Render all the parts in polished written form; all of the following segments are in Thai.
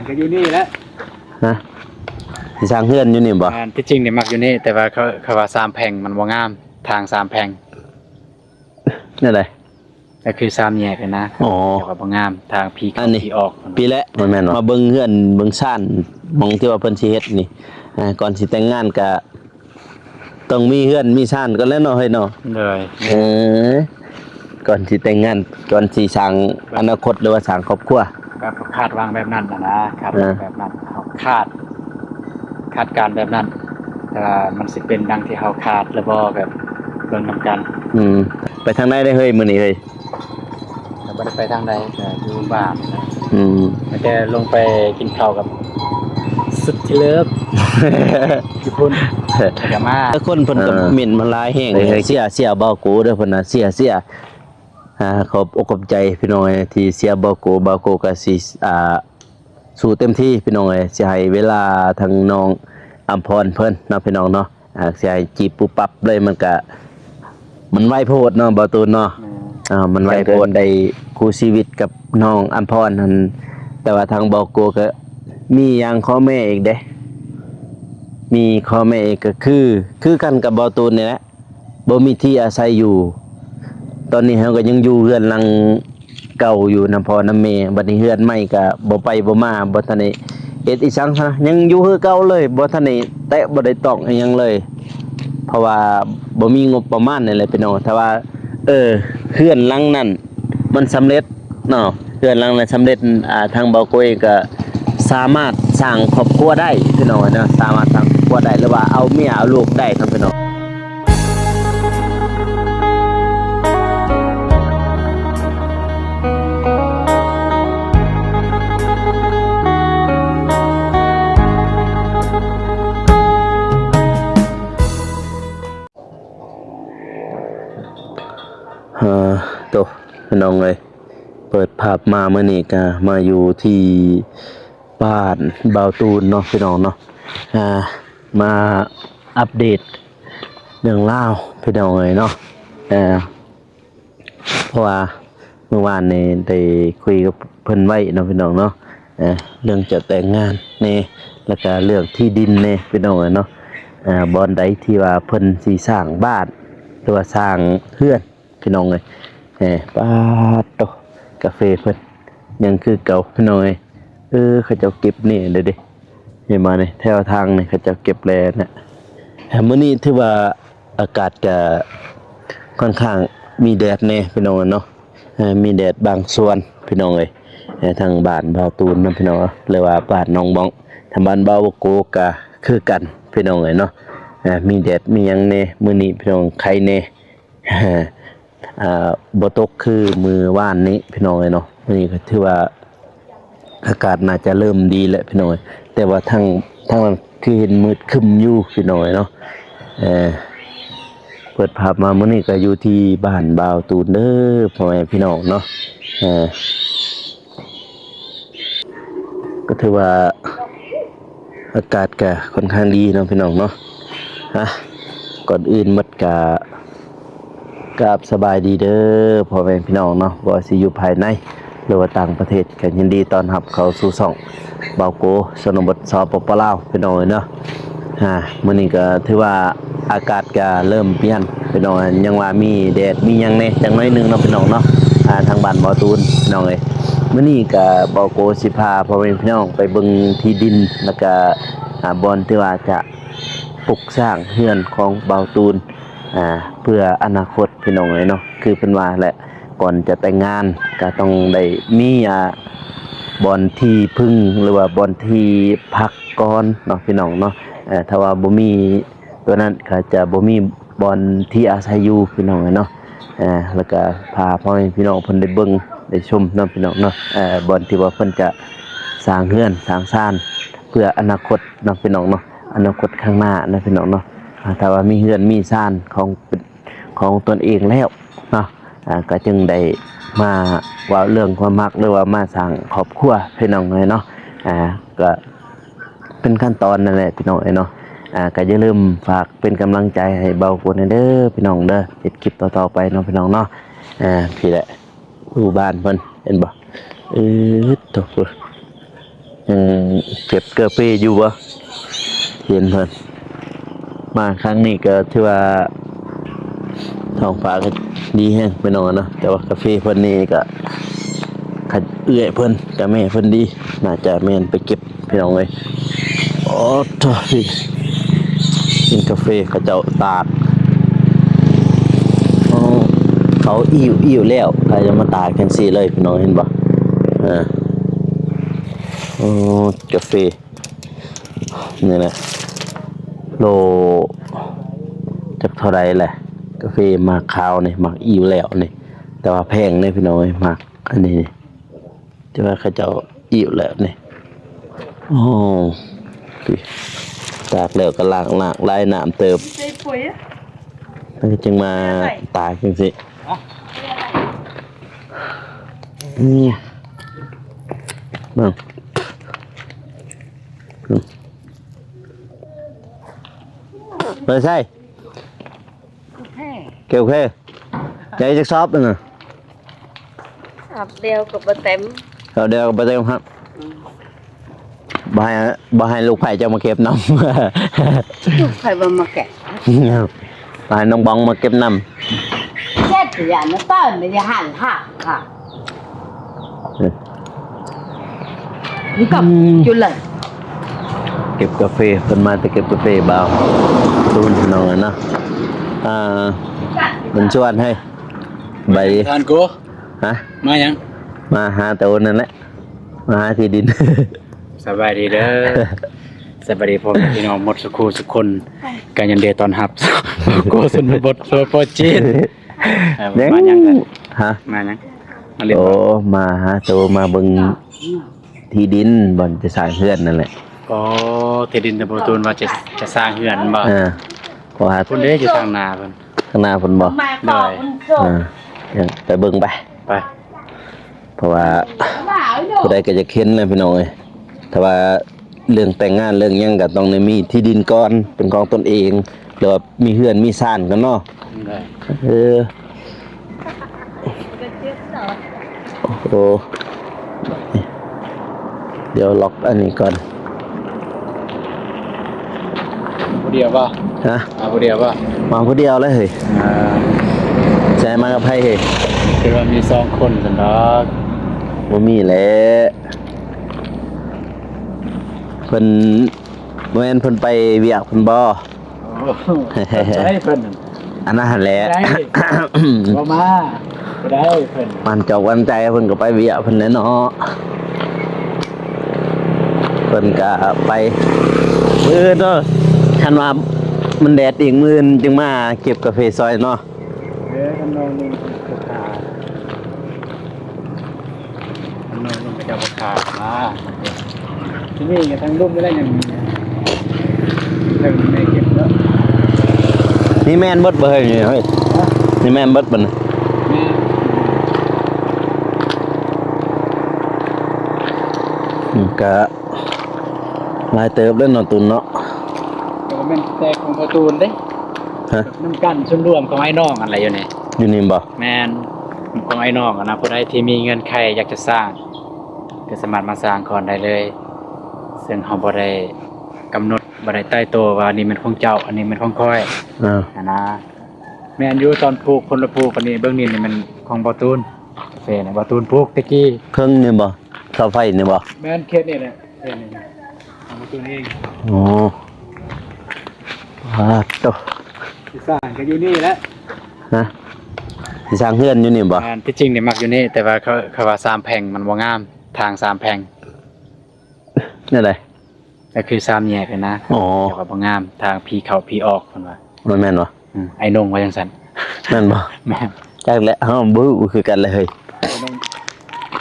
ก็อยู่นี่แหละฮะสิสร้างเฮือนอยู่นี่บ่ที่จริงเนี่ยมักอยู่นี่แต่ว่าเขาว่า3แผงมันบ่งามทาง3แผงนั่นแหละก็คือ3แยกเลยนะแต่ว่าบ่งามทางผีเข้าผีออกปีแล้วแม่นมาเบิ่งเฮือนเบิ่งซ่านมองที่ว่าเพิ่นสิเฮ็ดนี่ก่อนสิแต่งงานก็ต้องมีเฮือนมีซ่านก่อนแล้วเนาะเฮ้ยเนาะเลยก่อนสิแต่งงานก่อนสิสร้างอนาคตหรือว่าสร้างครอบครัวก็คาดวางแบบนั้นนะครับแบบนั้นเฮาคาดการแบบนั้นแต่ว่ามันสิเป็นดังที่เฮาคาดหรือบ่แบบเบิ่งนำกันไปทางไหนได้เฮ้ยมื้อนี้เฮ้ยบ่ได้ไปทางใดก็อยู่บ้านนะมันจะลงไปกินข้าวกับสุดที่เลิฟญี่ปุ่นก็มาคนเพิ่นก็หมิ่นมันหลายแฮงเสียบ่กูเด้อเพิ่นน่ะเสียขอบอกขอบใจพี่น้องที่เสียบ่กูก็สิสู้เต็มที่พี่น้องสิให้เวลาทางน้องอัมพรเพิ่นเนาะพี่น้องเนาะสิให้จีบปุ๊บปั๊บเลยมันไวโพดเนาะบ่ตูนเนาะมันไวโพดได้คู่ชีวิตกับน้องอัมพรนั่นแต่ว่าทางบ่กูก็มีอย่างข้อแม่อีกเด้มีข้อแม่อีกก็คือกันกับบ่ตูนนี่แหละบ่มีที่อาศัยอยู่ตอนนี้เฮาก็ยังอยู่เรือนหลังเก่าอยู่นำพ่อนำแม่บัดนี้เรือนใหม่ก็บ่ไปบ่มาบ่ทันได้เฮ็ดอีสังซะยังอยู่คือเก่าเลยบ่ทันได้แตะบ่ได้ต้องอีหยังเลยเพราะว่าบ่มีงบประมาณนี่แหละพี่น้องถ้าว่าเรือนหลังนั้นมันสำเร็จเนาะเรือนหลังนั้นสำเร็จทางเบาโกยก็สามารถสร้างครอบครัวได้พี่น้องเนาะสามารถสร้างครอบครัวได้หรือว่าเอาเมียเอาลูกได้ครับพี่น้องตัวพี่น้องเลยเปิดภาพมาเมื่อนี้ก็มาอยู่ที่บ้านบ่าวตูนเนาะพี่น้องเนาะมาอัปเดตเรื่องเล่าพี่น้องเลยเนาะเพราะว่าเมื่อวานนี้ได้คุยกับเพิ่นไว้เนาะพี่น้องเนาะเรื่องจะแต่งงานนี่แล้วก็เรื่องที่ดินนี่พี่น้องเนาะบอนใดที่ว่าเพิ่นสิสร้างบ้านหรือว่าสร้างเรือนพี่น้องเลยป้าโตกาแฟเพิ่นยังคือเก่าพี่น้องเลยเขาจะเก็บนี่เด้อเห็นมาเนี่ยแถวทางนี่เขาจะเก็บแลนะมื้อนี้ถือว่าอากาศจะค่อนข้างมีแดดแน่พี่น้องเนาะมีแดดบางส่วนพี่น้องเลยทางบ้านบ่าวตูนนะพี่น้องหรือว่าบ้านน้องบ้องทางบ้านบ่าวโกก็คือกันพี่น้องเลยเนาะมีแดดมีหยังแน่มื้อนี้พี่น้องใครแน่บ่ตกคือมือว่านนี้พี่น้องเนาะนี่ก็ถือว่าอากาศน่าจะเริ่มดีแล้วพี่น้องแต่ว่าทางนั้นคือเห็นมืดครึ้มอยู่พี่น้องเนาะเปิดภาพมามื้อนี้ก็อยู่ที่บ้านบ่าวตูนเด้อพ่อแม่พี่น้องเนาะก็ถือว่าอากาศก็ค่อนข้างดีเนาะพี่น้องเนาะก่อนอื่นหมดกะกับสบายดีเด้อพ่อแม่พี่น้องเนาะบ่สิอยู่ภายในหรือว่าต่างประเทศก็ยินดีต้อนรับเข้าสู่ช่องเบาโกชนบทสปปลาวพี่น้องเนาะมื้อนี้ก็ถือว่าอากาศก็เริ่มเปลี่ยนพี่น้องยังว่ามีแดดมีหยังแน่จังน้อยนึงเนาะพี่น้องเนาะทางบ้านบ่ตูนพี่น้องเอ้ยมื้อนี้ก็เบาโกสิพาพ่อแม่พี่น้องไปเบิ่งที่ดินแล้วก็บ่อนที่ว่าจะปลูกสร้างเรือนของเบาตูนเพื่ออนาคตพี่น้องเนาะคือเป็นว่าแหละก่อนจะแต่งงานก็ต้องได้มีบ่อนที่พึ่งหรือว่าบ่อนที่พักก่อนเนาะพี่น้องเนาะถ้าว่าบ่มีตัวนั้นก็จะบ่มีบ่อนที่อาศัยอยู่พี่น้องเนาะแล้วก็พาพ่อแม่พี่น้องเพิ่นได้เบิ่งได้ชมเนาะพี่น้องเนาะบ่อนที่ว่าเพิ่นจะสร้างเรือนสร้างศาลเพื่ออนาคตเนาะพี่น้องเนาะอนาคตข้างหน้านะพี่น้องเนาะถ้าว่ามีเรือนมีศาลของตนเองแล้วเนาะก็จึงได้มาว่าเรื่องความมักหรือว่ามาสร้างครอบครัวพี่น้องเลยเนาะก็เป็นขั้นตอนนั่นแหละพี่น้องเนาะก็อย่าลืมฝากเป็นกำลังใจให้เบาคนเด้อพี่น้องเด้อติดคลิปต่อๆไปเนาะพี่น้องเนาะพี่แหละผู้บ้านเพิ่นเห็นบ่ตก ยังเก็บกาแฟอยู่บ่เห็นเพิ่นมาครั้งนี้ก็ถือว่าท้องฟ้าก็ดีแฮงไปหน่อยเนาะแต่ว่ากาแฟเพิ่นนี่ก็ขัดเอื้อยเพิ่นกับแม่เพิ่นดีน่าจะแม่นไปเก็บพี่น้องเอ้ยโอ้โธ่กินกาแฟเขาเจ้าตากอ๋อเขาอิ่วแล้วใครจะมาตากจังซี่เลยพี่น้องเห็นบ่โอ้กาแฟนี่แหละโลจักเท่าไรแหละกาแฟหมากขาวนี่หมากอิ่วแล้วนี่แต่ว่าแพงเลยพี่น้องหมากอันนี้นี่แต่ว่าเขาเจ้าอิ่วแล้วนี่โอ้ตากแล้วก็ล้างลายน้ำเติบแล้วก็จึงมาตากจังซี่นี่เบิ่งไปใช่เกี่ยวแค่ใจจะซอฟเลยนะ Hộp đeo cục bơ tém เราเดี๋ยวไปเติมครับบ่ให้ลูกไผ่เจ้ามาเก็บน้ phải vào mà kẹt ำ บ่ให้น้องบองมาเก็บน้ chết thì giờ nó tơn thì hẳn hẳn hả ำ đi cầm chú lần เก็บกาแฟเพิ่นมาแต่เก็บกาแฟเบาตูนพี่น้องอะเนาะมันชวนให้ใบ ทานกู ฮะ มายัง มาหาแต่วันนั่นแหละมาหาที่ดิน สบายดีเด้อสบายดีพ่อแม่พี่น้องหมดสุขสุขคนกันยันเดตอนหับ โกสุนบทโซโปจีนมายังกัน ฮะ มายังมาเรียน โอ้ บ่ มาหาตัวมาเบิ่งที่ดินบ่อนจะสร้างเฮือนนั่นแหละ ก็เทดินตะโบตูนว่าจะสร้างเฮือนบ่ ขอหา เพิ่นเด้อยู่ทางนาเพิ่น ข้างหน้าเพิ่นบ่ mà bỏ con trộm ยังไปเบิ่งไป ไป เพราะว่า bảo ผู้ đồ ใดก็จะเค้นนะพี่น้องเอ้ยถ้าว่าเรื่องแต่งงานเรื่องหยังก็ต้องได้มีที่ดินก่อนเป็นของตนเองหรือว่ามีเฮือนมีซ่านกันเนาะ ได้ เออ cái chiếc rồi โอ้โหเดี๋ยวล็อกอันนี้ก่อน ผู้เดียวบ่ ฮะ ผู้เดียวบ่ มาผู้เดียวเลยเฮ้ยใช่มากับไผเฮ้ย คือว่ามี2คนซั่นดอก บ่มีแหละเพิ่นบ่แม่นเพิ่นไปเวียกเพิ่นบ่ ได้เพิ่น อันนั้นหั่นแหละ ได้ บ่มาได้เพิ่น มันจอกวันใจเพิ่นก็ไปเวียกเพิ่นแหละเนาะเพิ่นก็ไปมื้อเนาะคันว่ามันแดดอีกมื้อจึงมาเก็บกาแฟซอยเนาะ กันนอนนึงราคากันนอนนึงก็จะราคามาที่นี่ก็ทั้งรุ่มได้ยังเรื่องไม่เก็บแล้ว นี่แม่นเบิดบ่เฮ้ยเฮ้ยนี่แม่นเบิดบ่น่ะ แม่ ก็หลายเติบแล้วเนาะตุนเนาะ ก็เป็นแต่ของประตูนเด้ ฮะ น้ำกันชุนรวมของไอ้น้องอะไรอยู่นี่ อยู่นี่บ่ แมนของไอ้น้องอะนะผู้ใดที่มีเงินใครอยากจะสร้างก็สามารถมาสร้างก่อนได้เลยซึ่งเขาบ่ได้กำหนดบ่ได้ใต้โตวว่าอันนี้เป็นของเจ้าอันนี้เป็นของค่อย อ้าว นะแม่นอยู่ตอนปลูกคนละปลูกอันนี้เบื้องนี้นี่มันของบ่ตูนเฟนบ่ตูนปลูกตะกี้ เครื่องนี่บ่เสาไฟนี่บ่ แม่นเขตนี่แหละเขตนี่ของบ่ตูนเอง อ๋อโต ที่สร้างก็อยู่นี่แหละ ฮะสิสร้างเฮือนอยู่นี่บ่ แม่นที่จริงนี่มักอยู่นี่แต่ว่าเขาว่า3แผงมันบ่งามทาง3แผง นั่นแหละ ก็คือ3แยกเลยนะ อ๋อ แต่ว่าบ่งามทางผีเข้าผีออกเพิ่นว่า มันแม่นบ่ ไอ้นงว่าจังซั่น แม่นบ่ แม่น จักแหละเฮาบ่รู้คือกันเลยเฮ้ย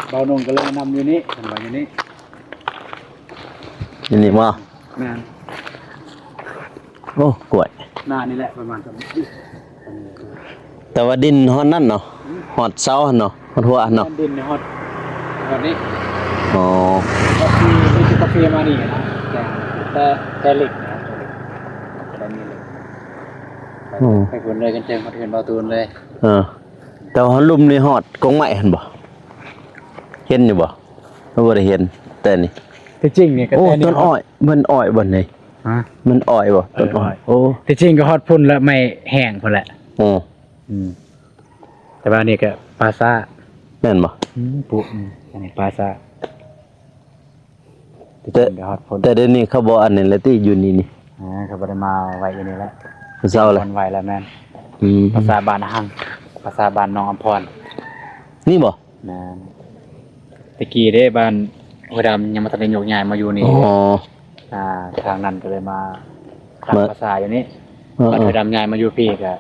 เบานงก็เลยนำอยู่นี่เพิ่นว่าอยู่นี่ อยู่นี่บ่ แม่น โอ้กล้วย หน้านี่แหละประมาณนั้น แต่ว่าดินฮอดนั่นเนาะฮอดเสาหั่นเนาะฮอดหัวหั่นเนาะ ดินในฮอตแบบนี้ อ๋อ ก็คือเป็นกาแฟมานี่นะแต่เหล็กนะแต่มีเหล็กไปคนเลยกันเจอมาเถื่อนเบาตูนเลย เออแต่ว่าลุมนี่ฮอดกงไม้หั่นบ่เห็นอยู่บ่บ่ได้เห็นแต่นี่ ที่จริงนี่ก็ โอ้ แต่นี่ ต้นอ้อยมันอ้อยบ่ไหน ฮะ มันอ้อยบ่ต้นอ้อยโอ้ ที่จริงก็ฮอดพุ่นแล้วไม่แห้งพุ่นแหละ โอ้ อืมแต่ว่านี่ก็ปลาซ่า แม่นบ่ ปุ๊อันนี้ปลาซ่าที่จ แต่ ริงก็ฮอดพุ่น แต่เดี๋ยวนี้เขาบ่อันนี้แล้วที่อยู่นี่ เขาบ่ได้มาไว้อยู่นี่แล้ว เศร้าเลย คนไว้แล้วแม่น อืม ภาษาบ้านหังภาษาบ้านน้องอำพร นี่บ่ นะตะกี้เด้บ้านหัวดำยังมาทันได้ยกย้ายมาอยู่นี่ อ๋อ ทางนั้นก็เลยมาตั้ง มา ภาษาอยู่นี่ เออ บ้านหัวดำย้ายมาอยู่พี่ก็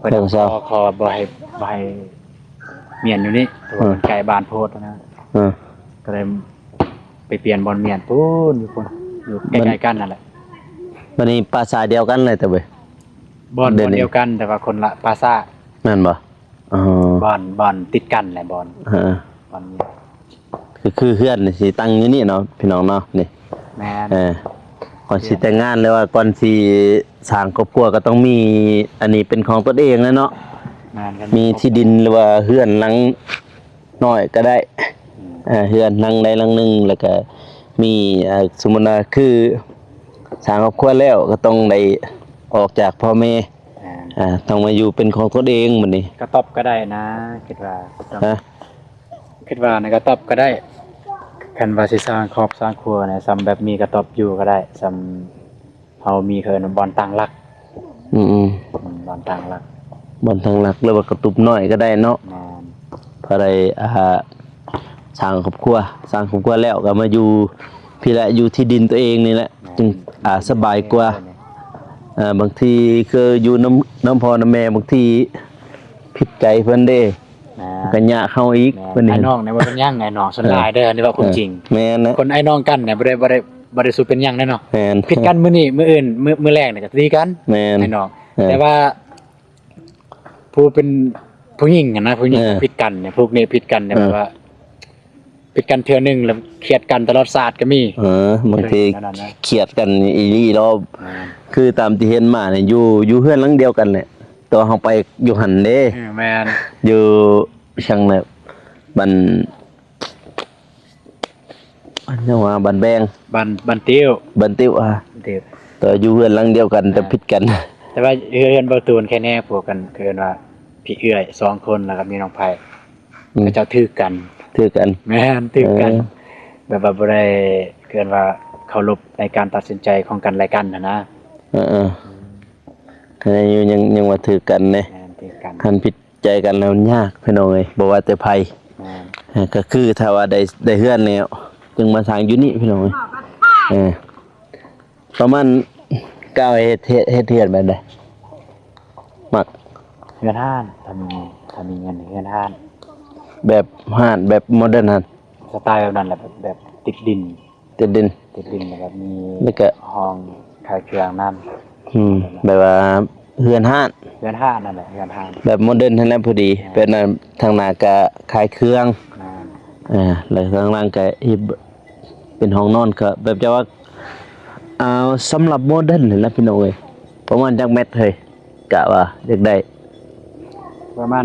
หัว เออ ดำ ทราบ ขอบ่ให้เมียนอยู่นี่แต่ว่ามันไกลบ้านโพดนะ เออ ก็เลยไปเปลี่ยนบอลเมียนปูนอยู่พุ่นอยู่ใกล้ๆกันนั่นแหละ วันนี้ภาษาเดียวกันเลยแต่เว้ย บอล เดี๋ยวนี้ เดียวกันแต่ว่าคนละภาษา แม่นบ่อ๋อบ อลติดกันแหละบอล เออบ อล คือเพื่อนนี่สิตั้งอยู่นี่เนาะพี่น้องเนาะนี่ แม่น ก่อนสิแต่งงานเลยว่าก่อนสิสร้างครอบครัวก็ต้องมีอันนี้เป็นของตัวเองนะเนาะ แม่นกัน มีที่ดินหรือว่าเฮือนหลังน้อยก็ได้เฮือนหลังใดหลังหนึงแล้วก็มีสมมุติว่าคือสร้างครอบครัวแล้วก็ต้องได้ออกจากพ่อแม่ แม่น ต้องมาอยู่เป็นของตัวเองบัดนี้ กระตอบก็ได้นะคิดว่า ฮะ คิดว่าในกระตอบก็ได้คันว่าสิสร้างครอบสร้างครัวเนี่ยซ้ำแบบมีกระตอบอยู่ก็ได้ซ้ำเฮามีเคินบอลต่างหลัก อืม บอลต่างหลัก บนทางหลักหรือว่ากระตุบน้อยก็ได้เนาะ แม่น พอได้สร้างครอบครัวแล้วก็มาอยู่พี่ละอยู่ที่ดินตัวเองนี่แหละจึงสบายกว่าบางทีคืออยู่น้ำพ่อน้ำแม่บางทีผิดใจเพิ่นเด้ แม่ ก็ยะเข้าอีก แม่นไอ้น้องเนี่ยบ่เป็นหยังไอ้น้องส่วนหลายเด้ออันนี้ว่าความจริง แม่นนะ คนไอ้น้องกันเนี่ยบ่ได้สู้เป็นหยังแน่เนาะ แม่น ผิดกันมื้อนี้มื้ออื่นมื้อแรกเนี่ยก็ตีกัน แม่น ไอ้น้อง เออ แต่ว่าผู้เป็นผู้หญิงอะนะผู้หญิง เออ ผิดกันเนี่ยพวกนี้ผิดกันเนี่ย เออ แบบว่าผิดกันเทื่อนึงแล้วเครียดกันตลอดศาสตร์ก็มี บางที นั่นนะ เครียดกันอีหลีรอบ แม่น คือตามที่เห็นมาเนี่ยอยู่เฮือนหลังเดียวกันแหละตัวเฮาไปอยู่หันเด้ แม่น อยู่ช่างเนี่ยบันยังว่าบันแบง บันติ้ว บันติ้วเดี๋ยว ตัวอยู่เฮือนหลังเดียวกันแต่ผิดกัน แต่ว่าเฮือนเบาตูนแค่แน่พวกกันเกินว่าพี่เอื้อย2คนแล้วก็มีน้องไผ่ อืม ก็เจ้าถือกัน ถือกัน แม่นถือกัน เออ แบบว่าบ่ได้เกินว่าเคารพในการตัดสินใจของกันและกันนะ เออขณะอยู่ยังว่าถือกันเนี่ย แม่นถือกัน คันผิดใจกันแล้วยากพี่น้องเอ้ยบ่ว่าแต่ไผ แม่น ก็คือถ้าว่าได้เฮือนแล้วจึงมาสร้างอยู่นี่พี่น้องเอ้ยประมาณก้าวเฮ็ดเฮือนแบบใดมัก เฮือนห้านถ้ามีเงินเฮือนห้าน แบบห้านแบบโมเดิร์นหั่น สไตล์แบบนั้นแหละแบบติดดิน ติดดิน แล้วแบบมี แล้วก็ ห้องขายเครื่องน้ำ แบบว่าเฮือนห้าน เฮือนห้านนั่นแหละเฮือนห้าน แบบโมเดิร์นทั้งนั้นพอดีเป็นอันทางหน้าก็ขายเครื่อง แม่น แล้วทางล่างก็อีกเป็นห้องนอนก็แบบจะว่าเอาสำหรับโมเดิร์นนี่แหละพี่น้องเอ้ยประมาณจักเม็ดเฮ้ยกะว่าอยากได้ ประมาณ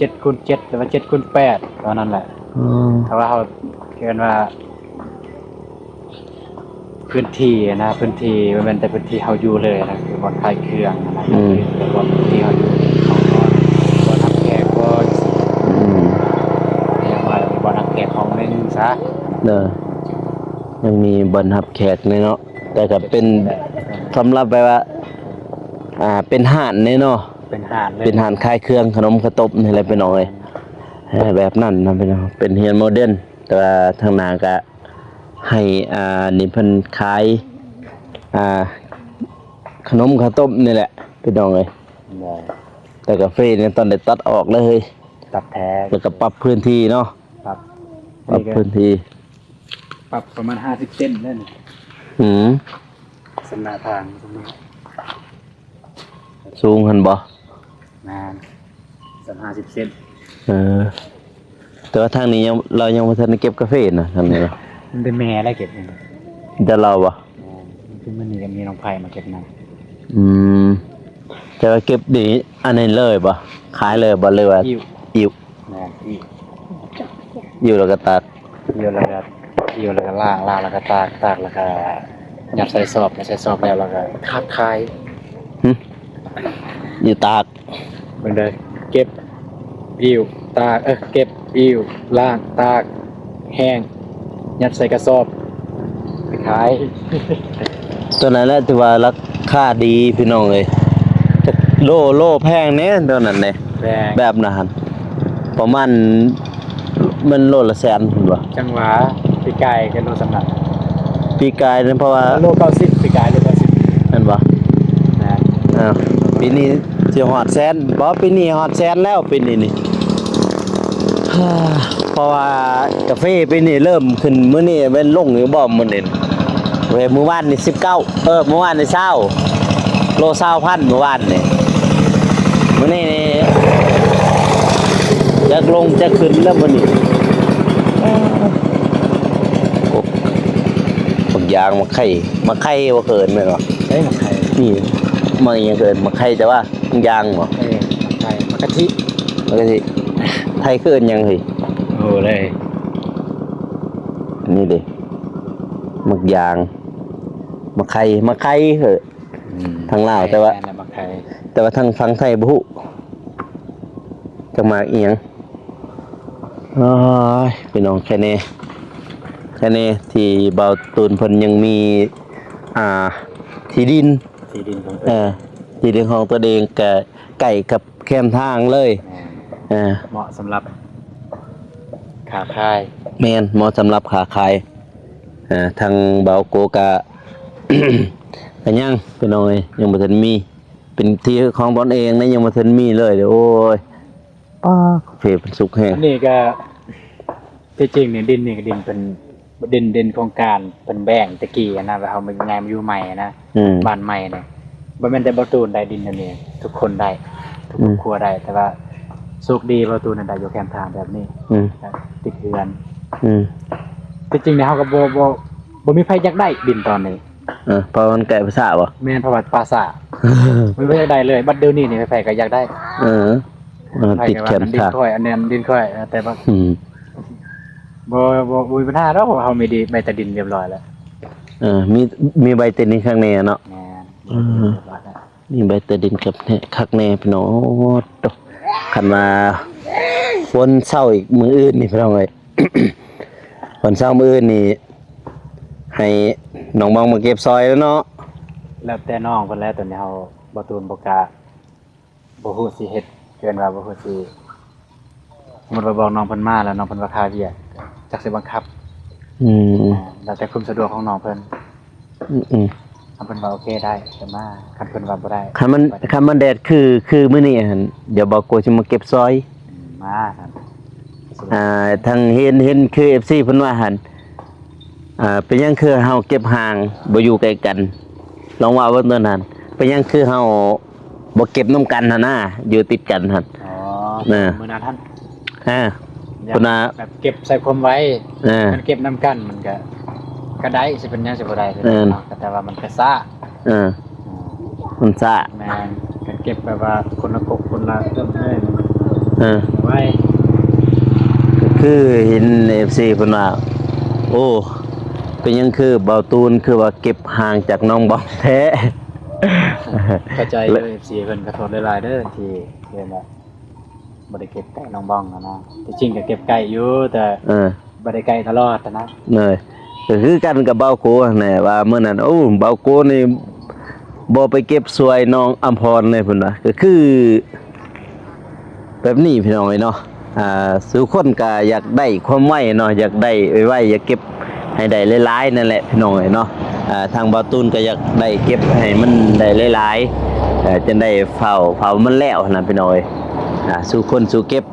7x7หรือว่า7x8ตอนนั้นแหละ อ๋อ ถ้าว่าเขาเกินว่า พื้นที่นะพื้นที่มันเป็นแต่พื้นที่เขาอยู่เลยนะคือบอนขายเครื่องนะคือบอนพื้นที่เขาอยู่เขาบอนทำแขกบอน อืม เรียกว่ามีบอนทำแขกของหนึงซะ เด้อยังมีบ่อนรับแขกเลยเนาะแต่ก็เป็นสำหรับแบบว่าเป็นห้านเนี่ยเนาะ เป็นห้านเลย เป็นห้านขายเครื่องขนมข้าวต้มนี่แหละพี่น้องเอ้ยแบบนั้นนะพี่น้องเป็นเฮียนโมเดิร์นแต่ว่าทางหน้าก็ให้นี่เพิ่นขายขนมข้าวต้มนี่แหละพี่น้องเอ้ย เลย แต่กาแฟเนี่ยตอนได้ตัดออกเลย ตัดแท้ แล้วก็ปรับพื้นที่เนาะ ครับ ปรับพื้นที่ ปรับประมาณ50 เซนนั่น อืม สำนักทางตรงนี้ สูงหันบ่ นาน50 เซน แต่ว่าทางนี้เรายังบ่ทันได้เก็บกาแฟนะทางนี้เนาะ มันเป็นแม่แล้วเก็บนี่ จะเราบ่ คือมันนี่ก็มีน้องไผ่มาเก็บนั่น อืมแต่ว่าเก็บดีอันนี้เลยบ่ขายเลยบ่เลยว่า อิ่ว อิ่ว แม่อิ่ว อิ่วแล้วก็ตัด เยอะแล้วก็ อิวแล้วก็ล้างแล้วก็ตากแล้วก็ยัดใส่สอบแล้วก็คัดคาย หึอยู่ตาก เบิ่งเด้อเก็บอิวตากเก็บอิวล้างตากแห้งยัดใส่กระสอบไปขาย ตัวนั้นแหละที่ว่าราคาดีพี่น้องเอ้ยจักโลแพงแน่ตัวนั้นแหละ แพง แบบนั้นประมาณมันโลละแสนพุ่นบ่ จังหวะปีกายกันโลสำนัก ปีกายนั้นเพราะว่า โล90ปีกายโล90 นั่นบ่ นะ ปีนี้สิฮอดแสนบ่ปีนี้ฮอดแสนแล้วปีนี้นี่ เพราะว่ากาแฟปีนี้เริ่มขึ้นมื้อนี้เป็นลงอยู่บ่มื้อนี้เว้ยมื้อวานนี่19เมื่อวานนี่20โล20,000เมื่อวานนี่มื้อนี้นี่จักลงจักขึ้นแล้วมื้อนี้โอ้บางอย่างมาไข่บ่เกินแม่นบ่ ใช้หมักไข่ นี่มันยังเกินมาไข่แต่ว่าบางอย่างบ่ หมักไข่หมักกะทิ มันก็สิไทยเกินยังเฮ้ย โอ้เลย นี่ดิมักยางมักไข่เหอะ ทางลาวแต่ว่า หมักไข่ แต่ว่าทางฝั่งไทยบ่ฮู้จักมากอีหยังอ้ายพี่น้องแค่นี้ที่เบาตูนเพิ่นยังมีที่ดิน ที่ดินของ ที่ดินของตัวเองก็ใกล้กับแคมทางเลยเออ เหมาะสำหรับขาคาย แม่นเหมาะสำหรับขาขายทางเบาโกกะ ก็ยังพี่น้องเอ้ยยังบ่ทันมี เป็นที่ของตนเองนะยังบ่ทันมีเลยเดี๋ยวโอ้ยป้าเฟเป็นสุขแฮง อันนี้ก็ที่จริงเนี่ยดินนี่ก็ดินเป็นดินโครงการเป็นแบ่งตะกี้อะนะว่าเอามาไงมาอยู่ใหม่นะ บ้านใหม่เนี่ยบ่แม่นแต่บ่ตูนได้ดินอันนี้ทุกคนได้ทุกครอบครัวได้แต่ว่าโชคดีบ่ตูนได้อยู่แคมป์ทางแบบนี้ติดเฮือนที่จริงเนี่ยเฮาก็บ่มีไผอยากได้ดินตอนนี้ เพราะมันไกลภาษาบ่ แม่นเพราะว่าปราสาทไม่อยากได้เลยบัดเดี๋ยวนี้นี่ไผๆก็อยากได้ ติดแคม ดิน ทาง ค่อยอันนี้ดินค่อยแต่ว่าบ่มีปัญหาดอกเพราะว่าเฮามีดีใบตะดินเรียบร้อยแล้ว มีใบเตนินข้างในเนาะ แม่น มีใบเตดินกับเนี่ยคักแน่พี่น้องโอ้ตกคันมาฝนเช้าอีกมื้ออื่นนี่พี่น้องเอ้ย ฝนเช้ามื้ออื่นนี่ให้น้องบองมาเก็บซอยแล้วเนาะ แล้วแต่น้องเพิ่นแล้วตอนนี้เฮาบ่ตูนบ่กล้าบ่ฮู้สิเฮ็ดเกินว่าบ่ฮู้สิมันบ่บอกน้องเพิ่นมาแล้วน้องเพิ่นว่าค่าเวียกจักสิบังคับ แล้วแต่ความสะดวกของน้องเพิ่นถ้าเพิ่นว่าโอเคได้แต่มาคันเพิ่นว่าบ่ได้ คันมันแดดคือมื้อนี้หั่นเดี๋ยวบอกโกสิมาเก็บซอย มาครับ ทางเห็นคือ FC เพิ่นว่าหั่นเป็นหยังคือเฮาเก็บห่างบ่อยู่ใกล้กันลองว่าเบิ่งตัวนั้นเป็นหยังคือเฮาบ่เก็บนํกันหั่นนะอยู่ติดกันหั่น อ๋อ น่ะ มื้อหน้าท่าน พุ่นน่ะ แบบเก็บใส่ความไว้ อ่า มันเก็บนํกันมันก็ได้สิเป็นหยังสิบ่ได้แต่ว่ามันก็ซ่า มันซะ แม่นกันเก็บแบบว่าคนละกบคนละเริ่มเอ้ย ไว้ คือเห็น FC เพิ่นว่าโอ้เป็นหยังคือเบาตูนคือว่าเก็บห่างจากน้องบอมแท้ เข้าใจเลย FC เพิ่นก็โทษหลายๆเด้อที่เห็นว่าบ่ได้เก็บไก่น้องบ้องนะที่จริงก็เก็บไก่อยู่แต่บ่ได้ไก่ตลอดนะ เลยก็คือกันกับเบาโกนั่นแหละว่ามื้อนั้นโอ้เบาโกนี่บ่ไปเก็บสวยน้องอัมพรเลยเพิ่นว่าก็คือแบบนี้พี่น้องเอ้ยเนาะสู่คนก็อยากได้ความไวเนาะอยากได้ไวๆอยากเก็บให้ได้หลายๆนั่นแหละพี่น้องเอ้ยเนาะทางเบาตูนก็อยากได้เก็บให้มันได้หลายๆจะได้เฝ้ามันแล้วนะพี่น้องเอ้ยสู่คนสู่เก็บ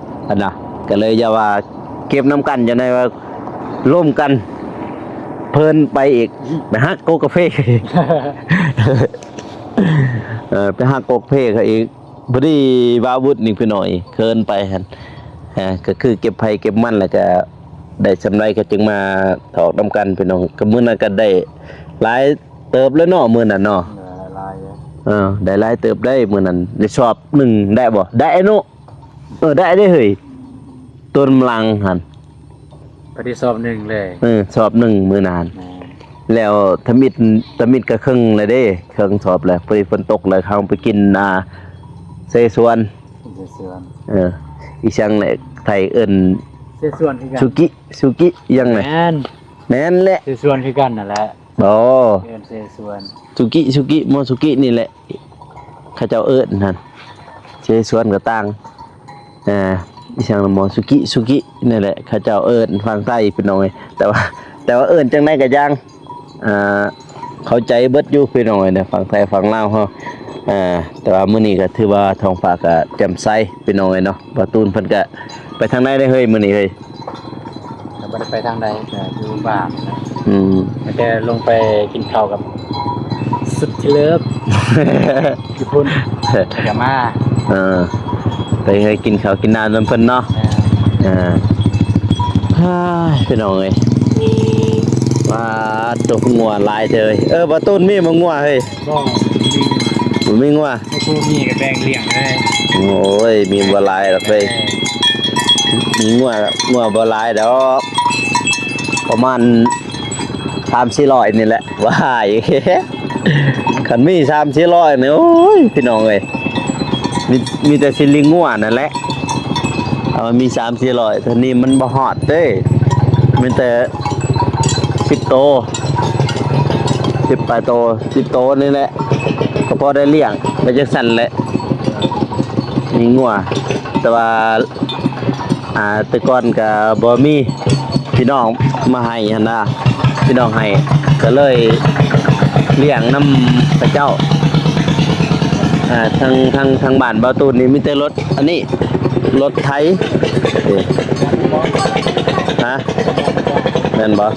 นะก็เลยอย่าว่าเก็บน้ำกันจะได้ว่าร่วมกันเพลินไปอีกไปฮักโกกาแฟ ไปฮักโกกาแฟเขาอีกพอดีบาวุธนี่พี่หน่อยเคินไปหั่นก็คือเก็บไผเก็บมันแล้วก็ได้สำไรก็จึงมาถอกนำกันพี่น้องก็มื้อนั้นก็ได้หลายเติบแล้วเนาะมื้อนั้นเนาะ ลาย ได้หลายเติบได้มื้อนั้นได้สอบหนึ่งได้บ่ได้ไอ้โนได้เด้เฮ้ยต้นมลังหั่น พอดีสอบหนึ่งเลย สอบหนึ่งมื้อนาน แม่น แล้วทมิดก็ครึ่งเลยเด้ครึ่งสอบแล้วพอดีฝนตกเลยเขาไปกินเสสวน เสส่วน อีช่างแหละไทยเอิ้น เสส่วนคือกัน สุกิยังไง แม่น แม่นแหละ เสส่วนคือกันนั่นแหละ อ๋อ เอิ้นเสส่วน สุกิโมสุกินี่แหละเขาเจ้าเอิ้นนั่นเสสวนก็ต่างอีช่างโมสุกินี่แหละเขาเจ้าเอิ้นฟังไทยพี่น้องเอ้ยแต่ว่าเอิ้นจังได๋ก็ยังเข้าใจเบิดอยู่พี่น้องเอ้ยเนี่ยฟังไทยฟังลาวเฮาแต่ว่ามื้อนี้ก็ถือว่าท้องฟ้าก็แจ่มใสพี่น้องเอ้ยเนาะบ่ตูนเพิ่นก็ไปทางไหนได้เฮ้ยมื้อนี้เฮ้ย แล้วบ่ได้ไปทางใดก็อยู่บ้านนะ อืม แต่ลงไปกินข้าวกับสุดที่เลิฟญี่ปุ่นแล้วก็มา ไปให้กินข้าวกินน้ำนำเพิ่นเนาะพี่น้องเอ้ยว่าตัวงัวลายเจยบ่ตูนมีบ่งัวเฮ้ย ก็ บ่มีงัว กูมีกับแบงเลี้ยงเลย โอ้ยมีบ่หลายดอกเว้ยมีงัวบ่หลายดอกประมาณ 3-400นี่แหละว่าอยู่คันมี 3-400นี่โอ้ยพี่น้องเอ้ยมีแต่สิลิงงัวนั่นแหละเอามี 3-400เท่านี้มันบ่ฮอดเด้มีแต่10 โต10ปลายโต10 โตนี่แหละก็พอได้เลี้ยงไปจังซั่นแหละมีงัวแต่ว่าแต่ก่อนก็บ่มีพี่น้องมาให้หั่นน่ะพี่น้องให้ก็เลยเลี้ยงนำพระเจ้าทางบ้านเบาตูนนี่มีแต่รถอันนี้รถไถฮะแม่นบ่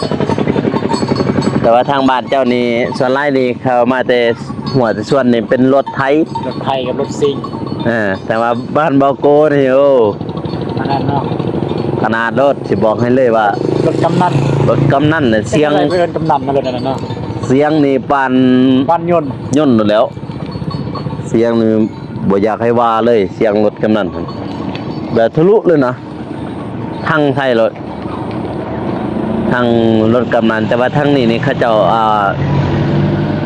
แต่ว่าทางบ้านเจ้านี่ส่วนหลายนี่เข้ามาแต่หัวแต่ส่วนนี่เป็นรถไถ รถไทยกับรถซิ่ง แต่ว่าบ้านเบาโกนี่โอ้ อันนั้นเนาะ ขนาดรถสิบอกให้เลยว่าร ถกำนัน รถกำนันน่ะเสียง อะไรเพื่อนกำนันนั่นเลยนั่นเนาะ เสียงนี่ปาน บ้านยนต์ ย่นอยู่แล้ว เสียงนี่บ่อยากให้ว่าเลยเสียงรถกำนันแบบทะลุเลยนะทั้งไทยรถทั้งรถกำนันแต่ว่าทั้งนี้นี่เขาเจ้า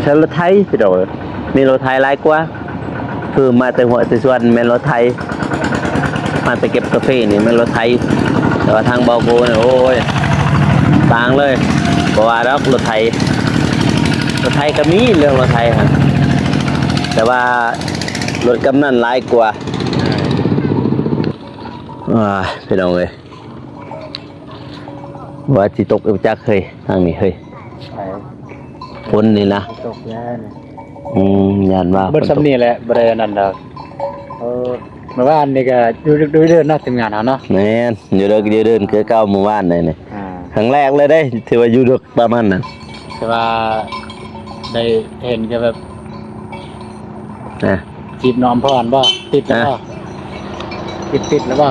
ใช้รถไทยพี่น้องมีรถไทยหลายกว่าคือมาแต่หัวแต่ส่วนแม่นรถไทยมาแต่เก็บกาแฟนี่แม่นรถไทยแต่ว่าทางเบาโกนี่โอ้ยต่างเลยบ่ว่าดอกรถไทยก็มีเรื่องรถไทยฮะแต่ว่ารถกำนันหลายกว่าพี่น้องเอ้ยว่าสิตกอุจักเคยทางนี้เฮ้ย ไป ฝนนี่นะ ตกแย่เนี่ย ย่านว่า เบิดสำนี่แหละบ่ได้อันนั้นดอกเมื่อวานนี่ก็ดูเดินเนาะทีมงานเฮาเนาะ แม่นอยู่เดินคือเก่าเมื่อวานนี่ อ่า ครั้งแรกเลยได้ถือว่าอยู่ดึกประมาณนั้น แต่ว่าได้เห็นก็แบบ นะ จีบน้องพ่อนบ่ติดแล้วบ่ติดแล้วบ่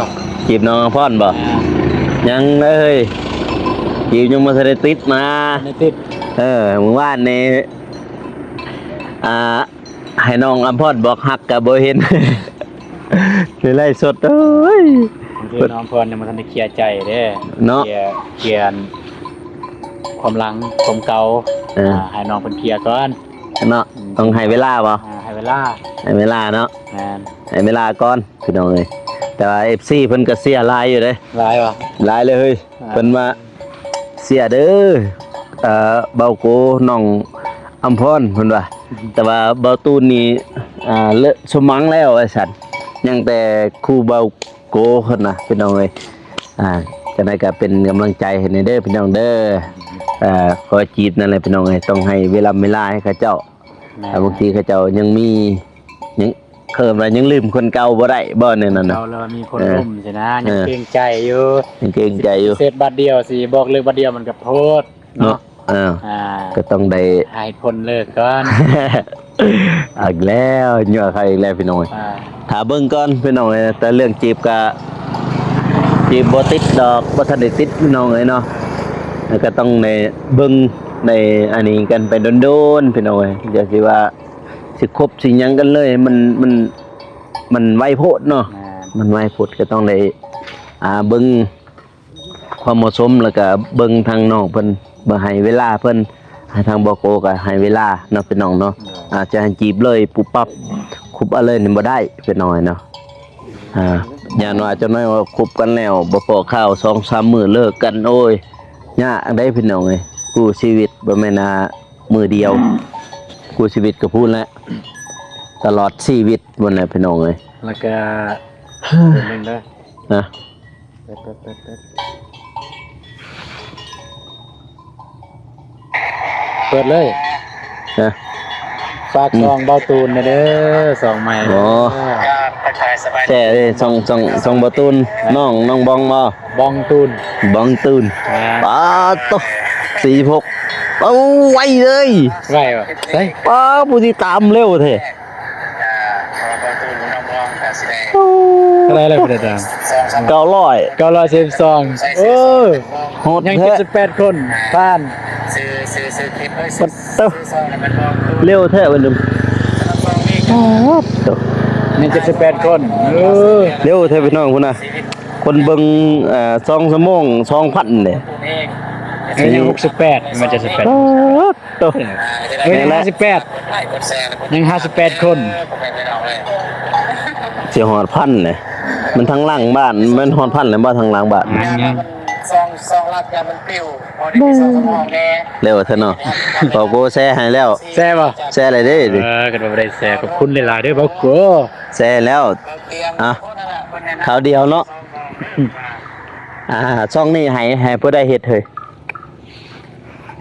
จีบน้องพ่อนบ่ อ่า ยังเลยจีบยังบ่ทันได้ติดมา ไม่ติด เมื่อวานนี่ให้น้องอำพรบอกฮักก็บ่เห็น สิไล่สดเอ้ย บางทีน้องพ่อนเนี่ยมันทันได้เคลียร์ใจเด้ เนาะ เคลียร์ความหลังความเก่าให้น้องเพิ่นเคลียร์ก่อน เนาะต้องให้เวลาบ่ ให้เวลา ให้เวลาเนาะ แม่น ให้เวลาก่อนพี่น้องเอ้ยแต่ว่า FC เพิ่นก็เสียหลายอยู่เด้ หลายบ่ หลายเลยเฮ้ยเพิ่นว่าเสียเด้อเบาโกน้องอำพรเพิ่นว่าแต่ว่าเบาตูนนี่เลอะสมังแล้วไอ้สัตว์ยังแต่ครูเบาโกเพิ่นน่ะพี่น้องเอ้ยจังได๋ก็เป็นกำลังใจให้เด้อพี่น้องเด้อขอจีบนั่นแหละพี่น้องเอ้ยต้องให้เวลาให้เขาเจ้าบางทีเขาเจ้ายังมียังเคิ่มว่ายังลืมคนเก่าบ่ได้บ่เนี่ยนั่นน่ะ เราแล้วมีคนร่มใช่นะยังเกรงใจอยู่ ยังเกรงใจอยู่ เศษบัตรเดียวสิบอกเลิกบัตรเดียวมันก็โทษ เนาะ เนาะ ก็ต้องได้ ให้ผลเลิกก่อน อีกแล้วเหยื่อใครอีกแล้วพี่น้องถ้าเบิ่งก่อนพี่น้องแต่เรื่องจีบก็จีบบ่ติดดอกบ่ทันได้ติดพี่น้องเนาะแล้วก็ต้องในเบิ่งในอันนี้กันไปโดนๆพี่น้องอย่าสิว่าสิคบสิหยังกันเลยมันไวโพดเนาะมันไวโพดก็ต้องได้เบิ่งค ความเหมาะสมแล้วก็เบิ่งทางน้องเพิ่นบ่ให้เวลาเพิ่นให้ทางบ่โกก็ให้เวลาเนาะพี่น้องเนาะอาจจะให้จีบเลยปุ๊บปั๊บคุบเอาเลยนี่บ่ได้พี่น้อยเนาะอย่าน้อยจะน้อยว่าคุบกันแล้วบ่พอข้าว 2-3 มื้อเลิกกันโอ้ยยากอันใดพี่น้องเอ้ยกู้ชีวิตบ่แม่นมื้อเดียวกู้ชีวิตก็พูดแล้วตลอดชีวิตบ่แหละพี่น้องเอ้ย แล้วก็เป็นหนึงเด้อ นะ เปิดเปิดเลย นะ ฝากซองเบาตูนเด้อซองใหม่ โอ้แต่ส่งบ่ตูนน้องบองบ่ บองตูน บองตูนปาตะ46เอาไวเลย ไว้บ่ใส่ ป้าผู้ที่ตามเร็วแท้ อะไรเลยเพิ่นดัง 900 912โอ้ โหด ยัง แท้ 78คนผ่าน ซื้อคลิปเอ้ย ปัดเต้า ซองมันบอกตู เร็วแท้บัดนี้ ซองนี้ เต้า ยัง78คนเร็วแท้พี่น้องพุ่นน่ะคนเบิ่ง2ชั่วโมง 2,000เด้ เอง ยัง68มันจะ18 ปาตะ ยัง58 ไลค์กดแชร์ ยัง58คน ผมเป็นไปเอาเลย สิฮอด1,000เด้มันทางหลังบ้านมันฮอด1,000แล้วบ่ทางหลังบ้าน ยัง ซองรักกันมันปิ้วพอได้มีซองสมองแน่ เร็วแท้เนาะขอโกแชร์ให้แล้ว แซ่บ่ แชร์เลยเด้ดิ กันบ่ได้แซ่ขอบคุณหลายๆเด้อบ่กลัว แชร์แล้ว เตรียม อ่ะ คนนั้นคนนั้น คราวเดียวเนาะช่องนี้ให้ผู้ใดเฮ็ดเฮ้ย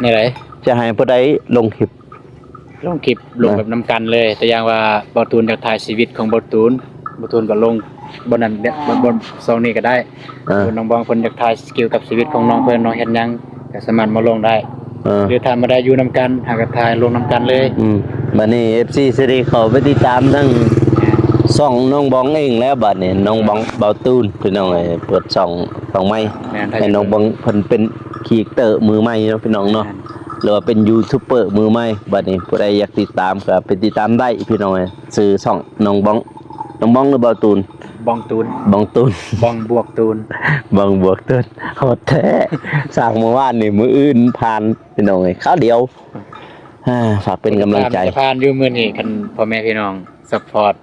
นี่ไหน จะให้ผู้ใดลงคลิป ลงคลิปลงแบบนำกันเลย แต่อย่างว่าบอตูนอยากถ่ายชีวิตของบอตูนก็ลงบนนั้นเนี่ยบนซองนี้ก็ได้ อ่า น้องบองเพิ่นอยากถ่ายสกิลกับชีวิตของน้องเพิ่นน้องเฮ็ดหยังก็สามารถมาลงได้ หรือถ้ามาได้อยู่นำกันหากก็ถ่ายลงนำกันเลย บัดนี้ FC สิได้เข้าไปติดตามทั้งช่องน้องบองเองแล้วบัดนี้น้องบองเบาตูนพี่น้องเอ้ยเปิดช่องใหม่ แม่น ให้น้องบองเพิ่นเป็นครีเอเตอร์มือใหม่เนาะพี่น้องเนาะหรือว่าเป็นยูทูบเบอร์มือใหม่บัดนี้ผู้ใดอยากติดตามก็ไปติดตามได้พี่น้องเอ้ยชื่อช่องน้องบองหรือเบาตูน บองตูน บองตูน บองบวกตูน บางบวกเต้นโหดแท้สร้างเมื่อวานนี่มืออื่นผ่านพี่น้องไงข้าวเดียวฝากเป็นกำลังใจ จะผ่านอยู่มื้อนี้กันพ่อแม่พี่น้องซัพพอร์ต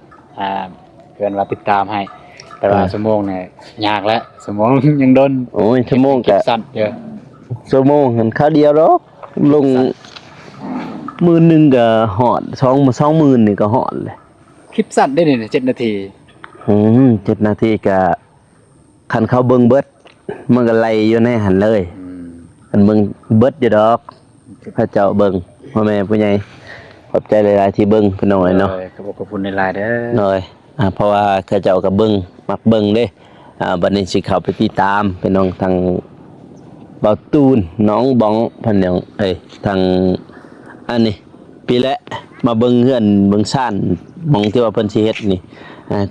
เพิ่นว่าติดตามให้ แต่ว่าชั่วโมงเนี่ยยากแล้วชั่วโมงยังโดน โอ้ยชั่วโมง คลิ กะ ปสั้นเยอะ ชั่วโมงเห็นข้าวเดียวหรอกลงมือหนึ่งก็หอดสองมือนี่ก็หอดเลย คลิปสั้นได้นี่7นาที 7 นาทีก็คันเขาเบิ่งเบิดมันก็ไล่อยู่ในหันเลยคันเบิ่งเบิดอยู่ดอกพระเจ้าเบิ่งพ่อแม่ผู้ใหญ่ขอบใจหลายๆที่เบิ่งพี่น้องเนาะ ขอบคุณในไลน์เด้อ เลยเพราะว่าเขาเจ้าก็เบิ่งมักเบิ่งเด้บัดนี้สิเข้าไปติดตามพี่น้องทางเบาตูนน้องบองเพิ่นหยังทางอันนี้ปีละมาเบิ่งเฮือนเบิ่งซ่านหม้องที่ว่าเพิ่นสิเฮ็ดนี่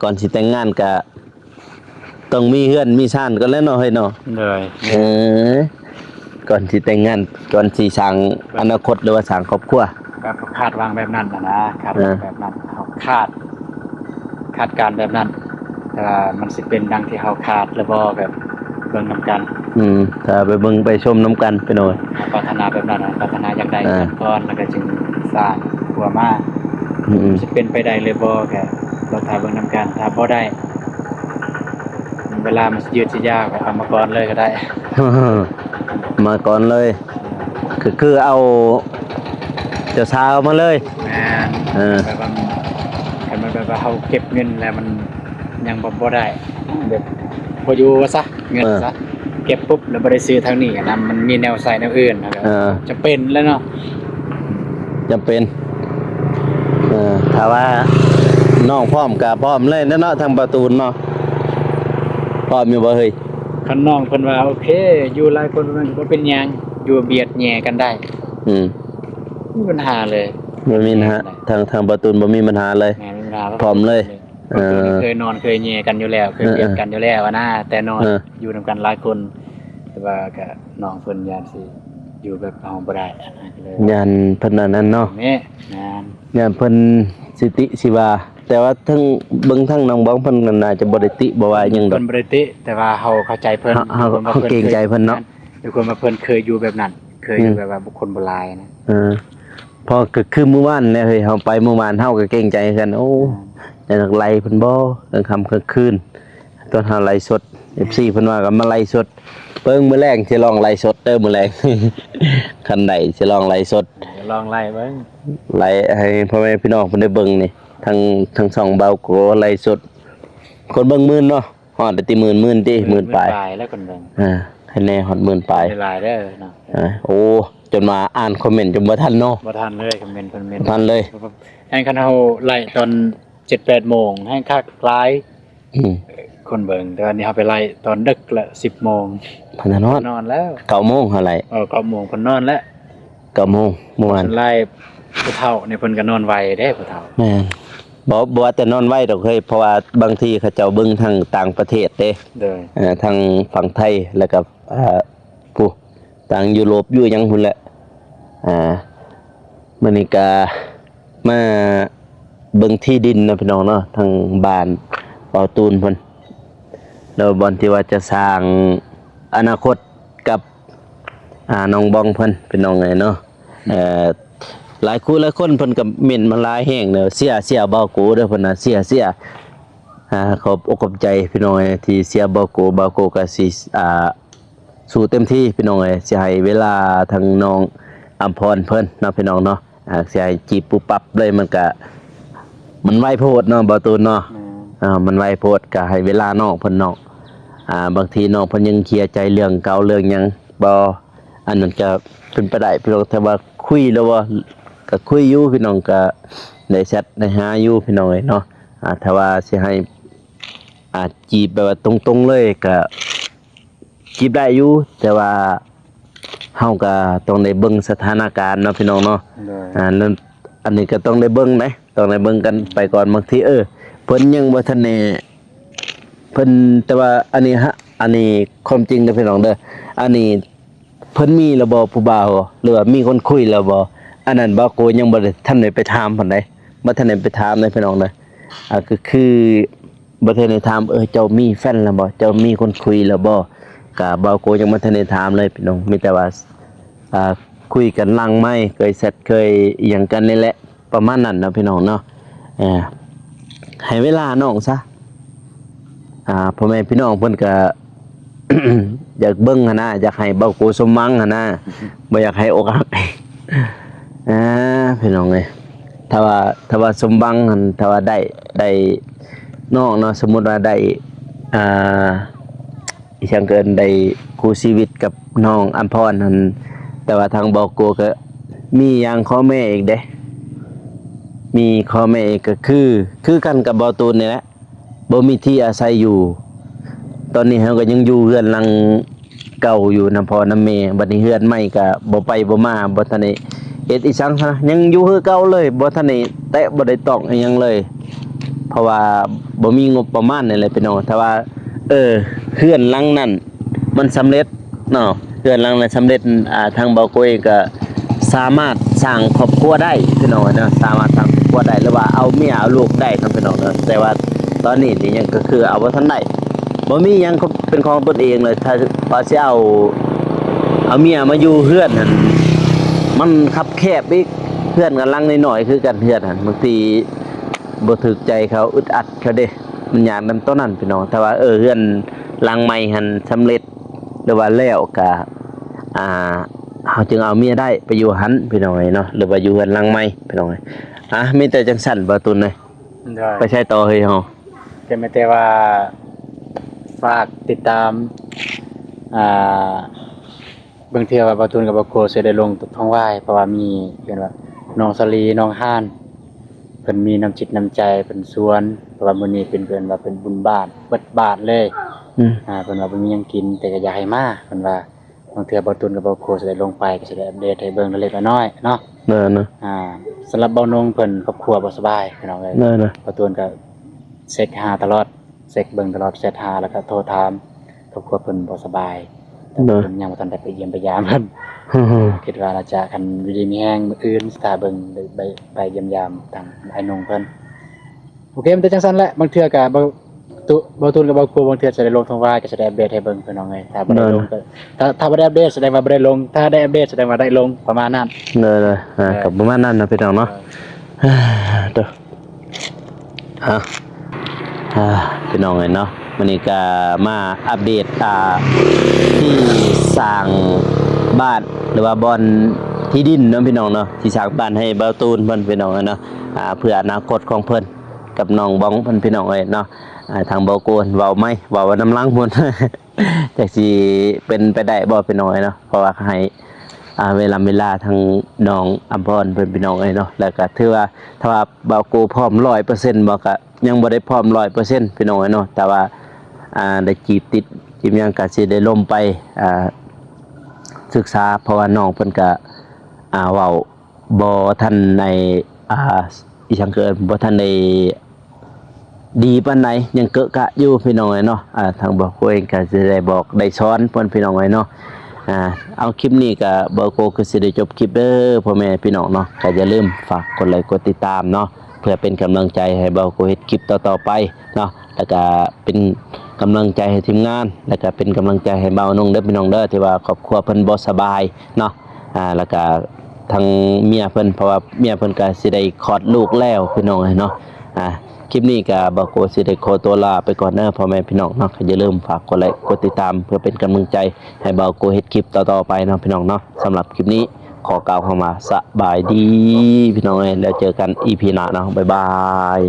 ก่อนสิแต่งงานก็ต้องมีเฮือนมีซ่านกันแล้วเนาะเฮ้ยเนาะ เลย เออก่อนสิแต่งงานก่อนสิสร้างอนาคตหรือว่าสร้างครอบครัว แบบคาดวางแบบนั้นนะคาดวางแบบนั้นเขาคาดการแบบนั้น แต่ว่ามันสิเป็นดังที่เขาคาดหรือบ่แบบเบิ่งนำกัน ถ้าไปเบิ่งไปชมน้ำกันไปหน่อย ปรารถนาแบบนั้นปรารถนาอยากได้ อ่า ก่อนแล้วก็จึงสร้างหัวมาสิเป็นไปได้หรือบ่ก็เราถ่ายเบิ่งนำกันถ้าบ่ได้ เวลามันยืดสิยาวก็เอามาก่อนเลยก็ได้ มาก่อนเลย คือเอาเจ้าสาวมาเลย แม่น แบบว่ามันแบบว่าเขาเก็บเงินแล้วมันยังบ่ได้แบบบ่อยู่ว่าซะเงินซะเก็บปุ๊บแล้วบ่ได้ซื้อทางนี้นะมันมีแนวใส่แนวอื่นนะครับจะเป็นแล้วเนาะ จำเป็นถ้าว่าน้องพร้อมกับพร้อมเลยเนาะทางประตูนเนาะพร้อมอยู่บ่เฮ้ย คันน้องเพิ่นว่าโอเค อยู่หลายคนมันบ่เป็นหยังอยู่เบียดแหย่กันได้มีปัญหาเลย บ่มีนะฮะทางประตูนบ่มีปัญหาเลย แม่มีปัญหา พร้อมเลยเคยนอนเคยแหย่กันอยู่แล้วเคยเบียดกันอยู่แล้วนะแต่นอนอยู่นํกันหลายคน แต่ว่าก็น้องเพิ่นยานสิอยู่แบบเอาบ่ได้เลย ยันเพิ่นนั้นเนาะ นี่งาน ยันเพิ่นสิติสิว่า แต่ว่าทั้งเบิ่งทั้งน้องบ้องเพิ่นก็น่าจะบ่ได้ติบ่ว่าหยังดอ เพิ่ ก นบ่ได้ติแต่ว่าเฮาเข้าใจเพิ่น เฮาเกรงใจเพิ่นเนาะ อยู่คนมาเพิ่นเคยอยู่แบบนั้น เคยอยู่แบบว่าบุคคลโบราณนะ พอก็คือเมื่อวานเนี่ยเฮ้ยเฮาไปเมื่อวานเฮาก็เกรงใจกันโอ้แต่นักไล่เพิ่นบ่กลางค่ำกลางคืนตอนเฮาไล่สด FC เพิ่นว่าก็มาไล่สดเบิ่งมื้อแรงสิลองไล่สดเด้อมื้อแรง คันใดสิลองไล่สด เดี๋ยวลองไล่เบิ่ง ไล่ให้พ่อแม่พี่น้องเพิ่นได้เบิ่งนี่ทั้งสองเบาโกไล่สด คนเบิ่งหมื่นเนาะฮอดได้ติหมื่นติหมื่นปลาย แล้วคนเบิ่ง ให้แน่ฮอดหมื่นปลาย ได้หลายเด้อเนาะ โอ้จนมาอ่านคอมเมนต์จนบ่ทันเนาะ บ่ทันเลยคอมเมนต์เพิ่นเมนต์ ทันเลย แห่งคันเฮาไล่ตอน 7-8 โมงแห่งคักหลาย อืม คนเบิ่งแต่ว่านี่เฮาไปไล่ตอนดึกละ10 โมง พนันนอน นอนแล้ว 9โมงเท่าไหร่ 9 โมงเพิ่นนอนแล้ว 9โมงเมื่อวาน เพิ่นไล่ผู้เฒ่านี่เพิ่นก็นอนไวเด้ผู้เฒ่า แม่นบ่ว่าแต่นอนไว้ดอกเฮ้ยเพราะว่าบางทีเขาเจ้าเบิ่งทางต่างประเทศเด้ เด้อ ทางฝั่งไทยแล้วก็ผู้ต่างยุโรปอยู่หยังพุ่นแหละมื้อนี้ก็มาเบิ่งที่ดินนะพี่น้องเนาะทางบ้านเปาตูนเพิ่นแล้วบ่อนที่ว่าจะสร้างอนาคตกับน้องบองเพิ่นเป็นน้องไงเนาะหลายคู่หลายคนเพิ่นก็เม่นมาหลายแฮงเด้อเสียบ่าวกูเด้อเพิ่นน่ะเสียขอบอกขอบใจพี่น้องที่เสียบ่าวกูก็สิสู้เต็มที่พี่น้องสิให้เวลาทางน้องอำพรเพิ่นเนาะพี่น้องเนาะสิให้จีบปุ๊บปั๊บเลยมันก็มันไวโพดเนาะบ่าวตูนเนาะมันไวโพดก็ให้เวลาน้องเพิ่นเนาะบางทีน้องเพิ่นยังเคลียร์ใจเรื่องเก่าเรื่องหยังบ่อันนั้นก็เป็นไปได้พี่น้องแต่ว่าคุยแล้วว่าก็คุยอยู่พี่น้องก็ได้แชทได้หาอยู่พี่น้องเนาะถ้าว่าสิให้จีบแบบว่าตรงๆเลยก็จีบได้อยู่แต่ว่าเฮาก็ต้องได้เบิ่งสถานการณ์เนาะพี่น้องเนาะนั่นอันนี้ก็ต้องได้เบิ่งนะต้องได้เบิ่งกันไปก่อนบางทีเพิ่นยังบ่ทันแน่เพิ่นแต่ว่าอันนี้ความจริงนะพี่น้องเด้ออันนี้เพิ่นมีแล้วบ่ผู้บ่าวหรือว่ามีคนคุยแล้วบ่อันนั้นบ่โกยังบ่ได้ทันได้ไปถามเพิ่นได้บ่ทันได้ไปถามเลยพี่น้องเด้อก็คือบ่ทันได้ถามเจ้ามีแฟนแล้วบ่เจ้ามีคนคุยแล้วบ่ก็บ่โกยังบ่ทันได้ถามเลยพี่น้องมีแต่ว่าคุยกันหลังไมค์เคยแชทเคยอิหยังกันนี่แหละประมาณนั้นนะพี่น้องเนาะให้เวลาน้องซะพ่อแม่พี่น้องเพิ่นก็ อยากเบิ่งหั่นนะอยากให้เบาโกสมหวังหั่นนะบ่อยากให้อกหัก พี่น้องเอ้ยถ้าว่าสมหวังหั่นถ้าว่าได้น้องเนาะสมมุติว่าได้อีหยังเกินได้คู่ชีวิตกับน้องอัมพรหั่นแต่ว่าทางเบาโกก็มีอย่างข้อแม่อีกเด้มีข้อแม่อีกก็คือกันกับเบาตูนนี่แหละบ่มีที่อาศัยอยู่ตอนนี้เฮาก็ยังอยู่เรือนหลังเก่าอยู่นำพ่อนำแม่บัดนี้เรือนใหม่ก็บ่ไปบ่มาบ่ทันได้เฮ็ดอีสังซะยังอยู่คือเก่าเลยบ่ทันได้แตะบ่ได้ต้องอีหยังเลย เพราะว่าบ่มีงบประมาณนี่แหละพี่น้องถ้าว่าเรือนหลังนั้นมันสำเร็จเนาะเรือนหลังนั้นสำเร็จทางเบาโกยก็สามารถสร้างครอบครัวได้พี่น้องเนาะสามารถสร้างครอบครัวได้หรือว่าเอาเมียเอาลูกได้ทั้งพี่น้องเนาะแต่ว่าตอนนี้นี่ยังก็คือเอาบ่ทันได้บ่มีหยังเป็นของตนเองเลยถ้าว่าสิเอาเมียมาอยู่เฮือนนั่นมันคับแคบอีกเฮือนกันหลังน้อยๆคือกันเฮือนนั่นบางทีบ่ถูกใจเขาอึดอัดเขาเด้มันยากนำต้นนั้นพี่น้องแต่ว่าเฮือนหลังใหม่หั่นสำเร็จหรือว่าแล้วก็เฮาจึงเอาเมียได้ไปอยู่หันพี่น้องเนาะหรือว่าอยู่เฮือนหลังใหม่พี่น้องมีแต่จังสั่นบ่ตุนเลยไปใช้ต่อเฮ้ยเฮาแต่ว่าฝากติดตามบางเทื่อว่าบ่ตูนกับบ่โคสิได้ลงท้องไหว้เพราะว่ามีเพิ่นว่าน้องสลีน้องห้านเพิ่นมีน้ำจิตน้ำใจเพิ่นสวนเพราะว่ามื้อนี้เป็นเพิ่นว่าเป็นบุญบ้านเบิดบ้านเลยเพิ่นว่าบ่มีหยังกินแต่ก็อยากให้มาเพิ่นว่าบางเทื่อบ่ตูนกับบ่โคสิได้ลงไปก็สิได้อัปเดตให้เบิ่งเล็กๆน้อยๆเนาะเนาะสำหรับเบานงเพิ่นครอบครัวบ่สบายพี่น้องเอ้ยบ่ตูนก็เช็คหาตลอดเช็คเบิ่งตลอดแชทหาแล้วก็โทรถามครอบครัวเพิ่นบ่สบายแต่เพิ่นยังบ่ทันได้ไปเยี่ยมไปยามเพิ่นคิดว่าน่าจะคันอยู่ดีมีแฮงมื้ออื่นสิตาเบิ่งไปเยี่ยมยามทางไอ้นงเพิ่น โอเคมันจะจังซั่นแหละบางเทื่อก็บ่ตุนกับบ่กูบางเทื่อจะได้ลงทางว่าก็จะได้อัปเดตให้เบิ่งพี่น้องเอ้ยถ้าบ่ได้ลงก็ถ้าบ่ได้อัปเดตแสดงว่าบ่ได้ลงถ้าได้อัปเดตแสดงว่าได้ลงประมาณนั้น เลยกับประมาณนั้นนะพี่น้องเนาะเด้อพี่น้องเอ้ยเนาะวันนี้ก็มาอัปเดตที่สร้างบ้านหรือว่าบอนที่ดินเนาะพี่น้องเนาะที่สร้างบ้านให้เบาตูนเพิ่นพี่น้องเอ้ยเนาะเพื่ออนาคตของเพิ่นกับน้องบ้องเพิ่นพี่น้องเอ้ยเนาะทางเบาโกนเว้าไหมเว้าว่าน้ำลังพุ่น จักสิเป็นไปได้บ่พี่น้องเอ้ยเนาะเพราะว่าให้เวลาทางน้องอัมพรเพิ่นพี่น้องเอ้ยเนาะแล้วก็ถือว่าถ้าว่าเบาโกพร้อม 100% บ่ก็ยังบ่ได้พร้อม 100% พี่น้องเอ้ยเนาะแต่ว่าได้จีบติดจีบหยังก็สิได้ล่มไปศึกษาเพราะว่าน้องเพิ่นก็เว้าบ่ทันในอีสังเกินบ่ทันได้ดีปานใดยังเกะกะอยู่พี่น้องเอ้ยเนาะทางบ่โกเองก็สิได้บอกได้สอนเพิ่นพี่น้องเอ้ยเนาะเอาคลิปนี้ก็บ่โกก็สิได้จบคลิปเด้อพ่อแม่พี่น้องเนาะก็อย่าลืมฝากกดไลค์กดติดตามเนาะเพื่อเป็นกำลังใจให้บ่โกเฮ็ดคลิปต่อๆไปเนาะแล้วก็เป็นกำลังใจให้ทีมงานแล้วก็เป็นกำลังใจให้เบานุ่งเด้อพี่น้องเด้อที่ว่าครอบครัวเพิ่นบ่สบายเนาะแล้วก็ทางเมียเพิ่นเพราะว่าเมียเพิ่นก็สิได้คลอดลูกแล้วพี่น้องเนาะคลิปนี้ก็บ่โกสิได้ขอตัวลาไปก่อนเด้อพ่อแม่พี่น้องเนาะอย่าลืมฝากกดไลค์กดติดตามเพื่อเป็นกำลังใจให้บ่โกเฮ็ดคลิปต่อๆไปเนาะพี่น้องเนาะสำหรับคลิปนี้ขอกล่าวเข้ามาสบายดีพี่น้องแล้วเจอกัน EP หน้าเนาะบ๊ายบาย